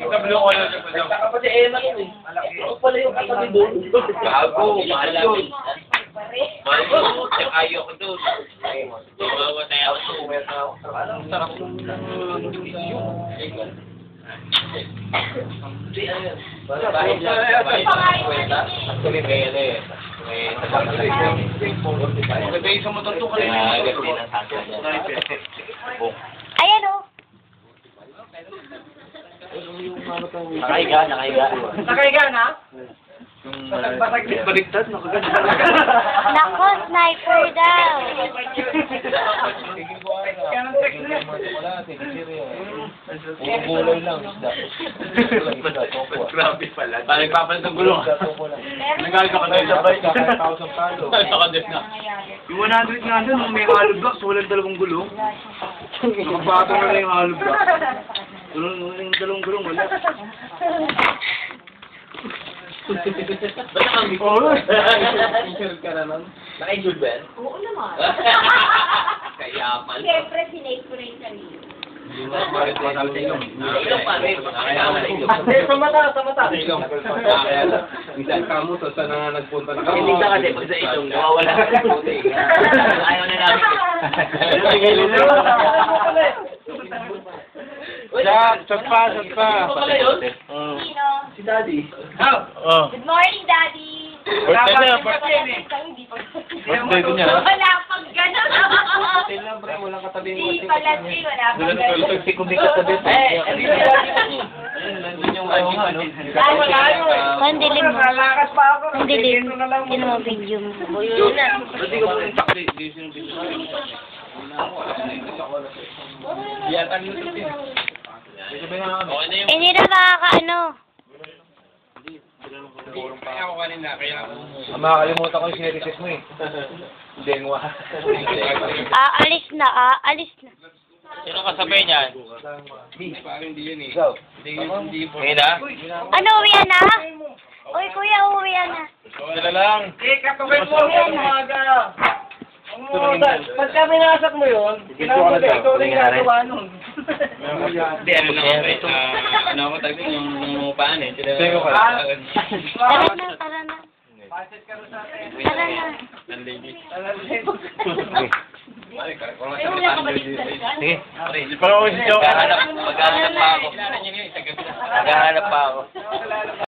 Blue color. Saka pa si Emma yun eh. Ako pala yung katabi doon. Gago, mahal yun. Mahal yun, ayaw ko doon. Mamatay ako doon. Sarap yung bahay lang. Actually, may ano eh. May sa motor to kanina. Ayan o. Nakaiga. Nakaiga na? Baligtad, nakaganda. Nako, sniper daw. Gulay lang. Grabe pala. Parang nagpapalit ng gulong. Nagalit ka na sa bike. Yung 100 nga doon, may hollow blocks, walang dalawang gulong. Nakapatong na lang yung hollow block. Yung dalawang gulong, wala. Ba't ang Oo. insured ka na nun? Naka-insured ba yan? Oo naman. Kaya pala. Siyempre, sinave ko na yung sarili. Bakit masabi sa ilong? Ilong pa rin. Kailangan na ilong. Sa mata. Ilong. Kaya lang. Minsan ka mo, saan na nagpunta na ka? Hindi ka kasi pag sa ilong, nawawala ka sa puti. Ayaw na namin. Shot pa. Sino? Si Daddy. Good morning, Daddy. Birthday Birthday ko niya. Wala pag gano'n. Kailan pre, walang katabi Hindi pala, wala pag gano'n. Si Kubi katabi. Hindi si Daddy kasi. Nandun yung ano. Pandilim mo. Lalakas pa ako. Pandilim. Sino mo video mo? Hindi ka pumunta kasi. Hindi siya video. Yan, ano ito din? Okay na yung... Hindi na makakaano. Kaya ako kanina, kaya ako... Makakalimutan ko yung sinirisis mo eh. Dengwa. Aalis na. Sino kasabay niyan? Parang hindi yun eh. Hindi po. Ngayon na? Ano, uwian na? Uy, kuya, uwian na. Sila lang. Kakabay mo ako umaga. Pag kami nasak mo yun, ikaw rin gagawa nun. Hindi, ano lang ako eh. Ano ako tag yung paan eh. Sino ka? Tara na. Tara na. Ladies. Sige. Maghahanap pa ako.